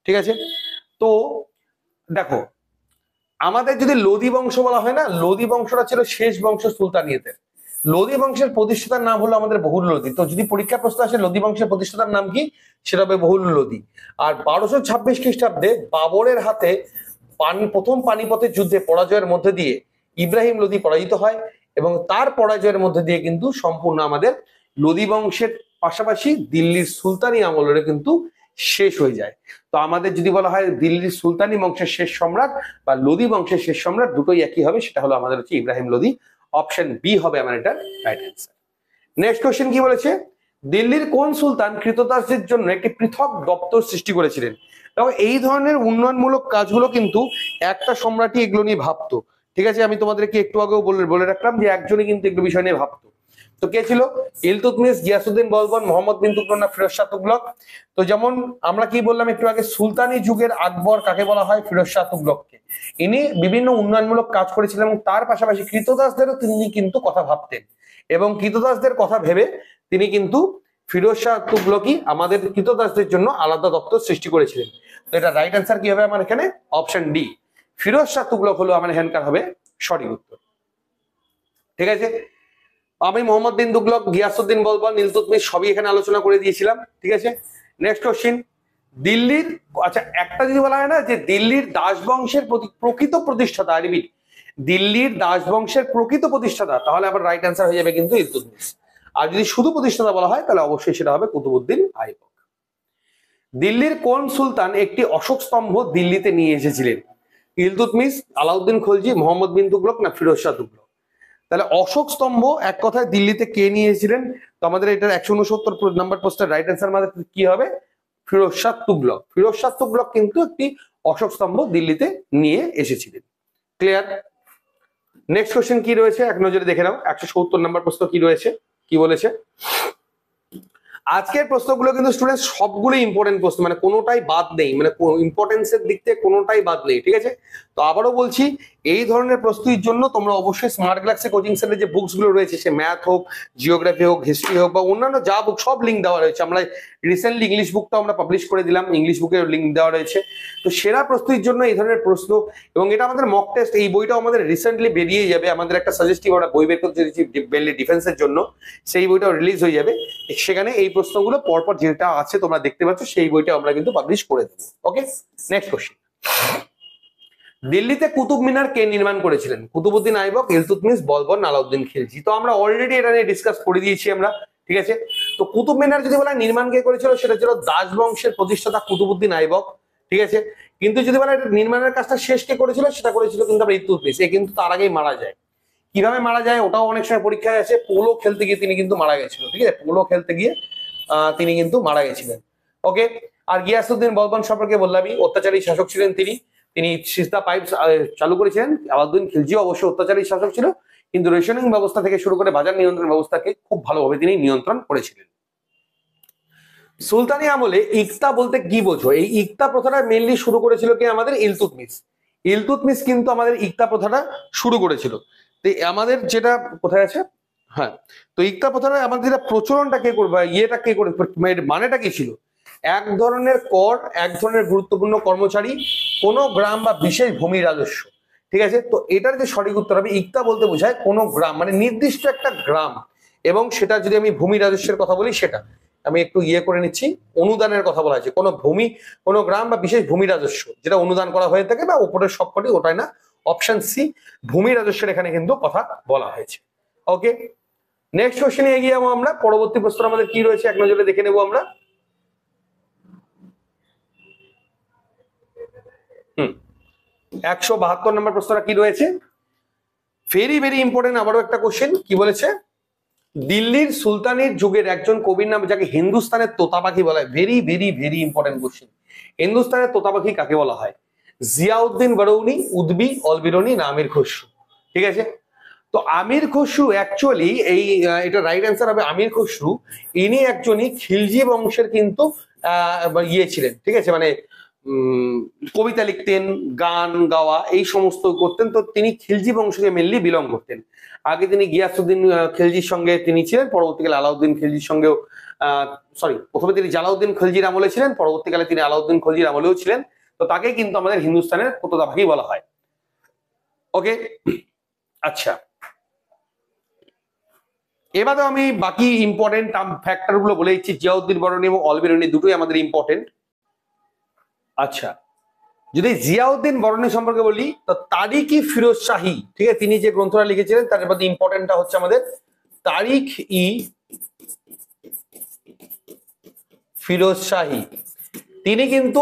ঠিক আছে, তো দেখো আমাদের যদি লোদি বংশ বলা হয় না, লোদি বংশটা ছিল শেষ বংশ সুলতানিয়তের। লোদি বংশের প্রতিষ্ঠাতার নাম হলো আমাদের বহুল লোদি। তো যদি পরীক্ষা প্রশ্ন আসে লোদি বংশের প্রতিষ্ঠাতার নাম কি, সেটা হবে বহুল লোদি। আর 1226 খ্রিস্টাব্দে বাবরের হাতে প্রথম পানিপথের যুদ্ধে পরাজয়ের মধ্যে দিয়ে ইব্রাহিম লোদি পরাজিত হয় এবং তার পরাজয়ের মধ্যে দিয়ে কিন্তু সম্পূর্ণ আমাদের লোদি বংশের পাশাপাশি দিল্লির সুলতানি আমলের কিন্তু শেষ হয়ে যায়। তো আমাদের যদি বলা হয় দিল্লির সুলতানি বংশের শেষ সম্রাট বা লোদি বংশের শেষ সম্রাট, দুটোই একই হবে, সেটা হলো আমাদের হচ্ছে ইব্রাহিম লোদি। অপশন বি হবে আমার এটা রাইট অ্যান্সার। নেক্সট কোশ্চেন কি বলেছে? দিল্লির কোন সুলতান কৃতদাসদের জন্য একটি পৃথক দপ্তর সৃষ্টি করেছিলেন? দেখো এই ধরনের উন্নয়নমূলক কাজগুলো কিন্তু একটা সম্রাটই এগুলো নিয়ে ভাবতো। ঠিক আছে, আমি তোমাদেরকে একটু আগেও বলে রাখলাম যে একজনই কিন্তু এগুলো বিষয় নিয়ে ভাবতো। তো কে ছিল? ইলতুৎমিশ, গিয়াসউদ্দিন বলবন, মোহাম্মদ বিন তুগলক না ফিরোজ শাহ তুগলক? তো যেমন আমরা কি বললাম একটু আগে, সুলতানি যুগের আকবর কাকে বলা হয়? ফিরোজ শাহ তুগলককে। ইনি বিভিন্ন উন্নয়নমূলক কাজ করেছিলেন এবং তার পাশাপাশি কৃতদাসদেরও তিনি কিন্তু কথা ভাবতেন এবং কৃতদাসদের কথা ভেবে তিনি কিন্তু ফিরোজ শাহ তুগলকি আমাদের কৃতদাসদের জন্য আলাদা দপ্তর সৃষ্টি করেছিলেন। তো এটা রাইট অ্যান্সার কি হবে আমার এখানে? অপশন ডি, ফিরোজ শাহ তুগলক হলো আমার এখানকার হবে সঠিক উত্তর। ঠিক আছে, আমি মোহাম্মদ বিন তুগলক, গিয়াসউদ্দিন বলবন, ইলতুৎমিশ সবই এখানে আলোচনা করে দিয়েছিলাম। ঠিক আছে, নেক্সট কোশ্চিন, দিল্লির, আচ্ছা একটা যদি বলা হয় না যে দিল্লির দাস বংশের প্রকৃত প্রতিষ্ঠাতা, রিপিট, দিল্লির দাস বংশের প্রকৃত প্রতিষ্ঠাতা, তাহলে আবার রাইট অ্যান্সার হয়ে যাবে কিন্তু ইলতুৎমিশ। আর যদি শুধু প্রতিষ্ঠাতা বলা হয় তাহলে অবশ্যই সেটা হবে কুতুবউদ্দিন আইবক। দিল্লির কোন সুলতান একটি অশোক স্তম্ভ দিল্লিতে নিয়ে এসেছিলেন? ইলতুৎমিশ, আলাউদ্দিন খলজি, মোহাম্মদ বিন তুগলক না ফিরোজ শাহ তুগলক? তাহলে অশোক স্তম্ভ এক কথায় দিল্লিতে কে নিয়ে এসেছিলেন? তো আমাদের এটার 169 নাম্বার প্রশ্নের রাইট অ্যান্সার আমাদের কি হবে? ফিরোজ শাহ তুগলক। ফিরোজ শাহ তুগলক কিন্তু একটি অশোক স্তম্ভ দিল্লিতে নিয়ে এসেছিলেন। ক্লিয়ার? নেক্সট কোশ্চেন কি রয়েছে এক নজরে দেখে নাও। 170 নাম্বার প্রশ্ন কি রয়েছে, কি বলেছে? আজকের প্রশ্নগুলো কিন্তু স্টুডেন্ট সবগুলো ইম্পর্টেন্ট প্রশ্ন, মানে কোনোটাই বাদ নেই, মানে ইম্পর্টেন্সের দিক থেকে কোনোটাই বাদ নেই। ঠিক আছে, তো আবারও বলছি, এই ধরনের প্রস্তুতির জন্য তোমরা অবশ্যই স্মার্ট গ্যালাক্সি কোচিং সেন্টারে যে বুকস গুলো রয়েছে, সে ম্যাথ হোক, জিওগ্রাফি হোক, হিস্ট্রি হোক বা অন্যান্য যা বুক, সব লিঙ্ক দেওয়া রয়েছে। আমরা রিসেন্টলি ইংলিশ বুকটা আমরা পাবলিশ করে দিলাম, ইংলিশ বুকের লিঙ্ক দেওয়া রয়েছে। তো সেরা প্রস্তুতির জন্য এই ধরনের প্রশ্ন, এবং এটা আমাদের মক টেস্ট, এই বইটাও আমাদের রিসেন্টলি বেরিয়ে যাবে। আমাদের একটা সাজেস্টিভ আমরা বই বের করতে দিয়েছি বেলি ডিফেন্সের জন্য, সেই বইটাও রিলিজ হয়ে যাবে। সেখানে এই প্রশ্নগুলো পরপর যেটা আছে তোমরা দেখতে পাচ্ছ, সেই বইটা আমরা কিন্তু পাবলিশ করে দেবো। ওকে, নেক্সট কোশ্চেন, দিল্লিতে কুতুব মিনার কে নির্মাণ করেছিলেন? কুতুবউদ্দিন আইবক, ইলতুৎমিশ, বলবন, আলাউদ্দিন খিলজি? তো আমরা অলরেডি এটা নিয়ে ডিসকাস করে দিয়েছি আমরা। ঠিক আছে, তো কুতুব মিনার যদি বলা নির্মাণ কে করেছিল, সেটা ছিল দাস বংশের প্রতিষ্ঠাতা কুতুবউদ্দিন আইবক। ঠিক আছে, কিন্তু যদি বলা নির্মাণের কাজটা শেষ কে করেছিল, সেটা করেছিল কিন্তু আমরা ইলতুৎমিশ। এ কিন্তু তার আগেই মারা যায়। কিভাবে মারা যায় ওটাও অনেক সময় পরীক্ষায় আছে। পোলো খেলতে গিয়ে তিনি কিন্তু মারা গেছিল। ঠিক আছে, পোলো খেলতে গিয়ে তিনি কিন্তু মারা গেছিলেন। ওকে, আর গিয়াসউদ্দিন বলবন সম্পর্কে বললামই, অত্যাচারী শাসক ছিলেন তিনি। তিনি সিস্তা পাইপ চালু করেছিলেন। আলাউদ্দিন খিলজি অবশ্যই অত্যাচারী শাসক ছিল, কিন্তু রেশনিং ব্যবস্থা থেকে শুরু করে বাজার নিয়ন্ত্রণ ব্যবস্থাকে খুব ভালোভাবে তিনি নিয়ন্ত্রণ করেছিলেন। সুলতানি আমলে ইকতা বলতে কি বোঝো? এই ইকতা প্রথাটা মেইনলি শুরু করেছিল কি? আমাদের ইলতুৎমিশ। ইলতুৎমিশ কিন্তু আমাদের ইকতা প্রথাটা শুরু করেছিল। তো আমাদের যেটা কোথায় আছে, হ্যাঁ, তো ইকতা প্রথাটা আমাদের যেটা প্রচলনটা কে করবে, ইয়েটা কে করে, মানেটা কি ছিল? এক ধরনের কর, এক ধরনের গুরুত্বপূর্ণ কর্মচারী, কোন গ্রাম বা বিশেষ ভূমি রাজস্ব। ঠিক আছে, তো এটার যে সঠিক উত্তর হবে, ইকতা বলতে বোঝায় কোন গ্রাম, মানে নির্দিষ্ট একটা গ্রাম, এবং সেটা যদি আমি ভূমি রাজস্বের কথা বলি, সেটা আমি একটু ইয়ে করে নিচ্ছি, অনুদানের কথা বলা হয়েছে। কোনো ভূমি, কোনো গ্রাম বা বিশেষ ভূমি রাজস্ব যেটা অনুদান করা হয়ে থাকে, বা উপরের সবকটি, ওটাই না, অপশন সি, ভূমি রাজস্বের এখানে কিন্তু কথা বলা হয়েছে। ওকে, নেক্সট কোশ্চেনে এগিয়ে যাবো আমরা। পরবর্তী প্রশ্ন আমাদের কি রয়েছে এক নজরে দেখে নেবো আমরা। 172 নম্বর প্রশ্নটা কি রয়েছে? ভেরি ভেরি ইম্পর্টেন্ট, আবারও একটা কোশ্চেন। কি বলেছে? দিল্লির সুলতানের যুগের একজন কবির নাম, যাকে হিন্দুস্তানের তোতা পাখি বলা হয়। Very very very important question. হিন্দুস্তানের তোতা পাখি কাকে বলা হয়? জিয়াউদ্দিন বারৌনি, উদ্বি, অলবিরনি না আমির খসরু? ঠিক আছে, তো আমির খসরু অ্যাকচুয়ালি এটা রাইট অ্যান্সার হবে আমির খসরু। ইনি একজনই খিলজি বংশের কিন্তু ইয়ে ছিলেন। ঠিক আছে, মানে কবিতা লিখতেন, গান গাওয়া এই সমস্ত করতেন। তো তিনি খিলজি বংশকে মেনলি বিলং করতেন। আগে তিনি গিয়াসউদ্দিন খিলজির সঙ্গে তিনি ছিলেন, পরবর্তীকালে আলাউদ্দিন খিলজির সঙ্গেও প্রথমে তিনি জালাউদ্দিন খিলজির আমলে ছিলেন, পরবর্তীকালে তিনি আলাউদ্দিন খিলজির আমলেও ছিলেন। তো তাকে কিন্তু আমাদের হিন্দুস্তানের তোতা পাখি বলা হয়। ওকে, আচ্ছা, এবারে আমি বাকি ইম্পর্টেন্ট ফ্যাক্টর গুলো বলে দিচ্ছি। জিয়াউদ্দিন বরণী এবং অলবিরনি দুটোই আমাদের ইম্পর্টেন্ট। আচ্ছা, যদি জিয়াউদ্দিন বরণী সম্পর্কে বলি, তো তারিখ-ই ফিরোজ শাহী, ঠিক আছে, তিনি যে গ্রন্থটা লিখেছিলেন তার মধ্যে ইম্পর্টেন্টটা হচ্ছে আমাদের তারিখ-ই ফিরোজ শাহী। তিনি কিন্তু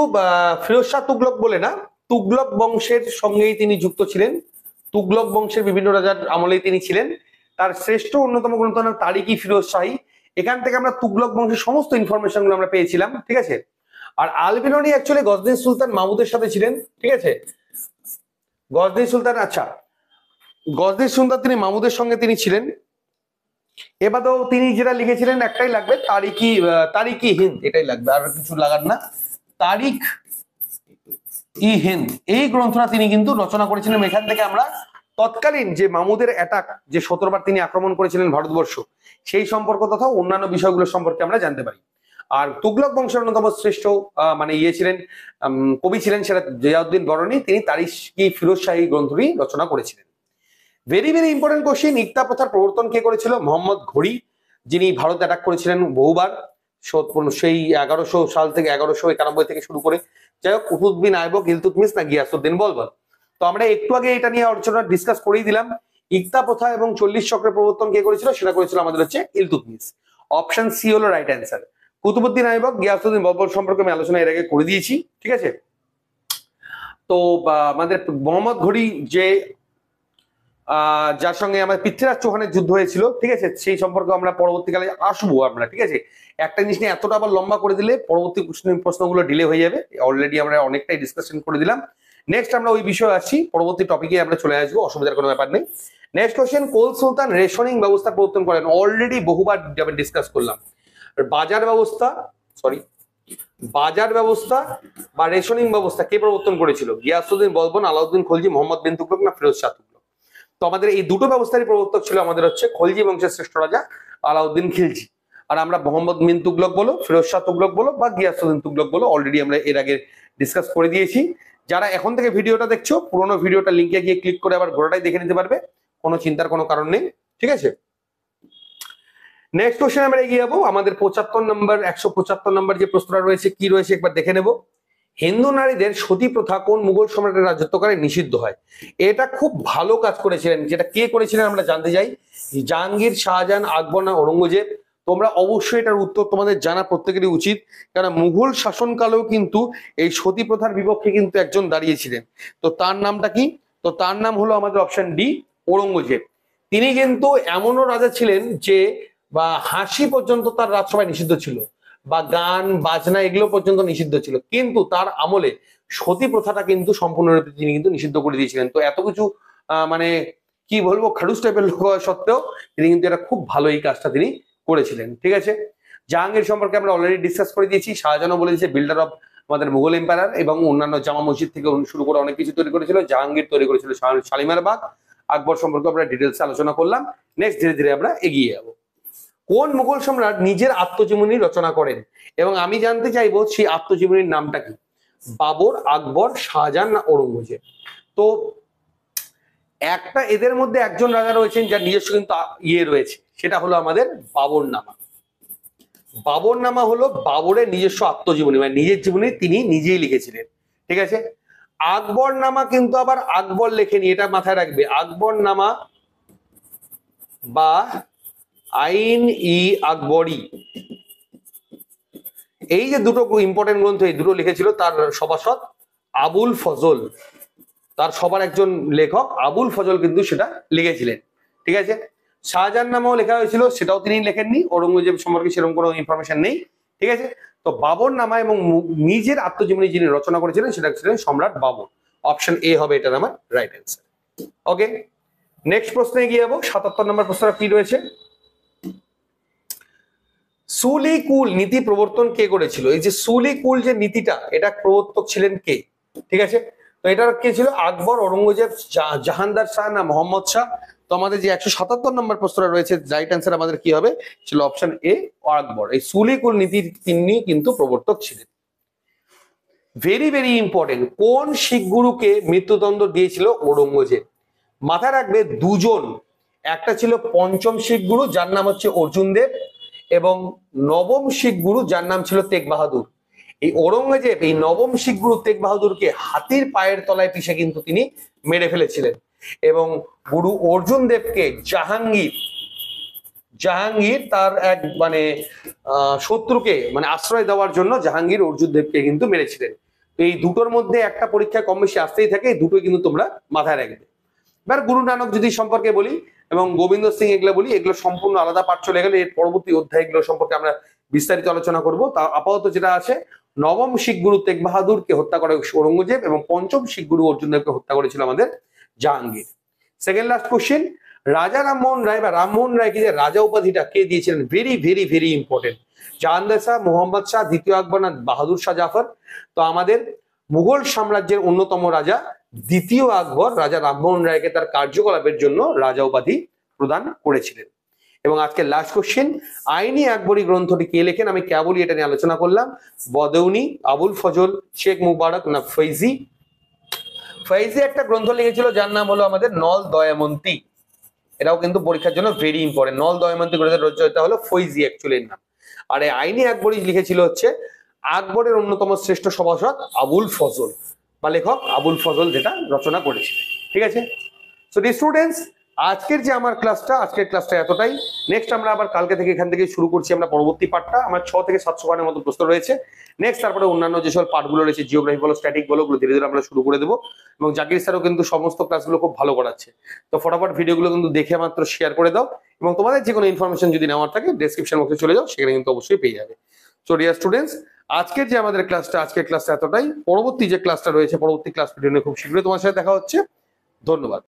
ফিরোজ শাহ তুগলক বলে না, তুগলক বংশের সঙ্গেই তিনি যুক্ত ছিলেন। তুগলক বংশের বিভিন্ন রাজার আমলেই তিনি ছিলেন। তার শ্রেষ্ঠ অন্যতম গ্রন্থ নাম তারিখ-ই ফিরোজ শাহী। এখান থেকে আমরা তুগলক বংশের সমস্ত ইনফরমেশন গুলো আমরা পেয়েছিলাম। ঠিক আছে, আর আলবিরনি অ্যাকচুয়ালি গজনী সুলতান মাহমুদের সাথে ছিলেন। ঠিক আছে, গজনী সুলতান, আচ্ছা, গজনী সুলতান তিনি মাহমুদের সঙ্গে তিনি ছিলেন। এবারেও তিনি যেটা লিখেছিলেন একটাই লাগবে, তারিখ-ই হিন্দ, এটাই লাগবে, আর কিছু লাগার না। তারিখ-ই হিন্দ এই গ্রন্থটা তিনি কিন্তু রচনা করেছিলেন। এখান থেকে আমরা তৎকালীন যে মামুদের অ্যাটাক, যে 17 বার তিনি আক্রমণ করেছিলেন ভারতবর্ষ, সেই সম্পর্ক তথা অন্যান্য বিষয়গুলো সম্পর্কে আমরা জানতে পারি। আর তুগলক বংশের অন্যতম শ্রেষ্ঠ মানে ছিলেন, কবি ছিলেন, সেটা জিয়াউদ্দিন বরনী। তিনি তারিখ-ই ফিরোজ শাহী গ্রন্থটি রচনা করেছিলেন। ভেরি ভেরি ইম্পর্টেন্ট কোশ্চেন, ইকতা প্রথার প্রবর্তন কে করেছিল? মোহাম্মদ ঘুরি, যিনি ভারত অ্যাটাক করেছিলেন বহুবার, সেই 1100 সাল থেকে 1191 থেকে শুরু করে। যাই হোক, কুতুব বিন আইবক, ইলতুৎমিশ না গিয়াসউদ্দিন বলবন। তো আমরা একটু আগে এটা নিয়ে আলোচনা ডিসকাস করেই দিলাম। ইকতা প্রথা এবং 40 চক্রের প্রবর্তন কে করেছিল? সেটা করেছিল আমাদের হচ্ছে ইলতুৎমিশ। অপশন সি হলো রাইট অ্যান্সার। কুতুবউদ্দিন আইবক, গিয়াসউদ্দিন বলবন সম্পর্কে আমি আলোচনা এর আগে করে দিয়েছি, ঠিক আছে। তো আমাদের মোহাম্মদ ঘুরি, যে যার সঙ্গে আমার পৃথ্বীরাজ চৌহানের যুদ্ধ হয়েছিল, ঠিক আছে, সেই সম্পর্কে আমরা পরবর্তীকালে আসবো আমরা, ঠিক আছে। একটা জিনিস নিয়ে এতটা আবার লম্বা করে দিলে পরবর্তী প্রশ্নগুলো ডিলে হয়ে যাবে। অলরেডি আমরা অনেকটাই ডিসকাশন করে দিলাম। নেক্সট আমরা ওই বিষয়ে আসছি, পরবর্তী টপিকে আমরা চলে আসবো, অসুবিধার কোনো ব্যাপার নেই। নেক্সট কোশ্চেন, কোল সুলতান রেশনিং ব্যবস্থা প্রবর্তন করেন? অলরেডি বহুবার ডিসকাস করলাম। বাজার ব্যবস্থা বা রেশনিং ব্যবস্থা কে প্রবর্তন করেছিল? গিয়াসউদ্দিন বলবন, আলাউদ্দিন খলজি, মোহাম্মদ বিন তুগলক না ফিরোজ শাহ তুগলক? তো আমাদের এই দুটো ব্যবস্থারই প্রবর্তক ছিল আমাদের হচ্ছে খলজি বংশের শ্রেষ্ঠ রাজা আলাউদ্দিন খিলজি। আর আমরা মোহাম্মদ বিন তুগলক বলো, ফিরোজ শাহ তুগলক বলো বা গিয়াসউদ্দিন তুগলক বলো, অলরেডি আমরা এর আগে ডিসকাস করে দিয়েছি। যারা এখন থেকে ভিডিওটা দেখছো, পুরোনো ভিডিওটা লিঙ্কে গিয়ে ক্লিক করে আবার গোড়াটাই দেখে নিতে পারবে, কোনো চিন্তার কোনো কারণ নেই, ঠিক আছে। নেক্সট কোশ্চেন আমরা এগিয়ে যাবো। আমাদের 175 নম্বর যে প্রশ্নটা রয়েছে, কি রয়েছে একবার দেখে নেব। হিন্দু নারীদের সতী প্রথা কোন মুঘল সম্রাটের রাজত্বকালে নিষিদ্ধ হয়? এটা খুব ভালো কাজ করেছিলেন, যেটা কে করেছিলেন আমরা জানতে চাই। জাহাঙ্গীর, শাহজাহান, আকবর না ঔরঙ্গজেব? তোমরা অবশ্যই এটার উত্তর তোমাদের জানা প্রত্যেকেরই উচিত, কারণ মুঘল শাসনকালেও কিন্তু এই সতী প্রথার বিপক্ষে কিন্তু একজন দাঁড়িয়েছিলেন। তো তার নামটা কি? তো তার নাম হলো আমাদের অপশন ডি, ঔরঙ্গজেব। তিনি কিন্তু এমনও রাজা ছিলেন যে বা হাসি পর্যন্ত তার রাজসভায় নিষিদ্ধ ছিল, বা গান বাজনা এগুলো পর্যন্ত নিষিদ্ধ ছিল, কিন্তু তার আমলে সতী প্রথাটা কিন্তু সম্পূর্ণরূপে তিনি কিন্তু নিষিদ্ধ করে দিয়েছিলেন। তো এত কিছু মানে কি বলবো, খাড়ুস টাইপের লোক হওয়া সত্ত্বেও তিনি কিন্তু এটা খুব ভালো এই কাজটা তিনি করেছিলেন, ঠিক আছে। জাহাঙ্গীর সম্পর্কে আমরা অলরেডি ডিসকাস করে দিয়েছি। শাহজাহানও বলে দিয়েছে বিল্ডার অফ আমাদের মুঘল এম্পায়ার, এবং অন্যান্য জামা মসজিদ থেকে শুরু করে অনেক কিছু তৈরি করেছিল। জাহাঙ্গীর তৈরি করেছিল শালিমার বাগ। আকবর সম্পর্কে আমরা ডিটেলসে আলোচনা করলাম। নেক্সট ধীরে ধীরে আমরা এগিয়ে যাবো। কোন মুঘল সম্রাট নিজের আত্মজীবনী রচনা করেন? এবং আমি জানতে চাইবো সেই আত্মজীবনীর নামটা কি? বাবর, আকবর, শাহজাহান না ঔরঙ্গজেব? তো একটা এদের মধ্যে একজন রাজা রয়েছেন যার নিজস্ব কিন্তু রয়েছে, সেটা হলো আমাদের বাবরনামা। বাবরনামা হলো বাবরের নিজস্ব আত্মজীবনী, মানে নিজের জীবনী তিনি নিজেই লিখেছিলেন, ঠিক আছে। আকবরনামা কিন্তু আবার আকবর লেখেনি, এটা মাথায় রাখবে। আকবরনামা বা আইন ই আকবরী, এই যে দুটো ইম্পর্টেন্ট গ্রন্থ, এই দুটো লিখেছিল তার সভাসদ আবুল ফজল, তার সবার একজন লেখক আবুল ফজল কিন্তু সেটা লিখেছিলেন, ঠিক আছে। শাহজাহান নামাও লেখা হয়েছিল, সেটাও তিনি লেখেননি। ঔরঙ্গজেব সম্পর্কে সেরকম কোনো ইনফরমেশন নেই, ঠিক আছে। তো বাবর নামা এবং নিজের আত্মজীবনী যিনি রচনা করেছিলেন সেটা ছিলেন সম্রাট বাবর। অপশন এ হবে এটার আমার রাইট অ্যান্সার। ওকে, নেক্সট প্রশ্নে এগিয়ে যাবো। 77 নম্বর প্রশ্নটা কি রয়েছে? সুলিকুল নীতি প্রবর্তন কে করেছিল? এই যে সুলিকুল যে নীতিটা, এটা প্রবর্তক ছিলেন কে? ঠিক আছে, তো এটা কে ছিল? আকবর, ঔরঙ্গজেব, জাহানদার শাহ না মোহাম্মদ শাহ? তো আমাদের যে 177 নম্বর প্রশ্নটা রয়েছে, রাইট অ্যান্সার আমাদের কি হবে? ছিল অপশন এ, আকবর। এই সুলিকুল নীতির তিনি কিন্তু প্রবর্তক ছিলেন। ভেরি ভেরি ইম্পর্টেন্ট, কোন শিখ গুরুকে মৃত্যুদণ্ড দিয়েছিল ঔরঙ্গজেব? মাথায় রাখবে দুজন, একটা ছিল পঞ্চম শিখ গুরু যার নাম হচ্ছে অর্জুন দেব, এবং নবম শিখ গুরু যার নাম ছিল তেগ বাহাদুর। এই ঔরঙ্গজেব এই নবম শিখ গুরু তেগ বাহাদুরকে হাতির পায়ের তলায় পিষে কিন্তু তিনি মেরে ফেলেছিলেন, এবং গুরু অর্জুন দেবকে জাহাঙ্গীর তার এক মানে শত্রুকে মানে আশ্রয় দেওয়ার জন্য জাহাঙ্গীর অর্জুন দেবকে কিন্তু মেরেছিলেন। এই দুটোর মধ্যে একটা পরীক্ষা কম বেশি আসতেই থাকে, দুটোই কিন্তু তোমরা মাথায় রাখবে। এবার গুরু নানক যদি সম্পর্কে বলি এবং গোবিন্দ সিং এগুলো বলি, এগুলো সম্পূর্ণ আলাদা পাঠ চলে গেলে এর পরবর্তী অধ্যায় এগুলো সম্পর্কে আমরা বিস্তারিত আলোচনা করব। তা আপাতত যেটা আছে, নবম শিখ গুরু তেগ বাহাদুরকে হত্যা করে ঔরঙ্গজেব, এবং পঞ্চম শিখ গুরু অর্জুন দেবকে হত্যা করেছিল আমাদের জাহাঙ্গীর। সেকেন্ড লাস্ট কোশ্চেন, রাজা রামমোহন রায় বা রামমোহন রায়কে যে রাজা উপাধিটা কে দিয়েছিলেন? Very very very important. Jahandar Shah, Mohammad Shah, দ্বিতীয় আকবর না বাহাদুর শাহ জাফর? তো আমাদের মুঘল সাম্রাজ্যের অন্যতম রাজা দ্বিতীয় আকবর রাজা রামমোহন রায়কে তার কার্যকলাপের জন্য রাজা উপাধি প্রদান করেছিলেন। এবং আজকে লাস্ট কোশ্চেন, আইনি আকবরী গ্রন্থটি কে লেখেন? আমি কেবলই এটা নিয়ে আলোচনা করলাম। বদৌনি, আবুল ফজল, শেখ মুবারক না ফৈজি? ফৈজি একটা গ্রন্থ লিখেছিল যার নাম হলো আমাদের নল দয়ামন্তী। এটাও কিন্তু পরীক্ষার জন্য ভেরি ইম্পর্টেন্ট। নল দয়ামন্তী গ্রন্থের রচয়িতা হলো ফৈজি অ্যাকচুয়ালি নাম। আর এই আইনি আকবরী লিখেছিল হচ্ছে আকবরের অন্যতম শ্রেষ্ঠ সভাসদ আবুল ফজল, বা লেখক আবুল ফজল, যেটা রচনা করেছিলেন। ঠিক আছে? সো ডি স্টুডেন্টস, আজকের ক্লাসটা এতটাই। নেক্সট আমরা আবার কালকে থেকে এখান থেকে শুরু করছি আমরা পরবর্তী পার্টটা। আমার 6 থেকে 700 খানের মতো প্রশ্ন রয়েছে। নেক্সট তারপরে অন্যান্য যে সকল পার্টগুলো রয়েছে, জিওগ্রাফি বলো, স্ট্যাটিক বলো, ওগুলো ধীরে ধীরে আমরা শুরু করে দেবো। এবং জাকির স্যারও কিন্তু সমস্ত ক্লাসগুলো খুব ভালো করাচ্ছে। তো ফটাফট ভিডিওগুলো কিন্তু দেখে মাত্র শেয়ার করে দাও। এবং তোমাদের যে কোনো ইনফরমেশন যদি নেওয়ার থাকে ডেসক্রিপশন বক্সে চলে যাও, সেখানে কিন্তু অবশ্যই পেয়ে যাবে। সো ডিয়ার স্টুডেন্টস, আজকের ক্লাসটা এতটাই। পরবর্তী যে ক্লাসটা রয়েছে, পরবর্তী ক্লাস ভিডিও নিয়ে খুব শীঘ্রই তোমার সাথে দেখা হচ্ছে। ধন্যবাদ।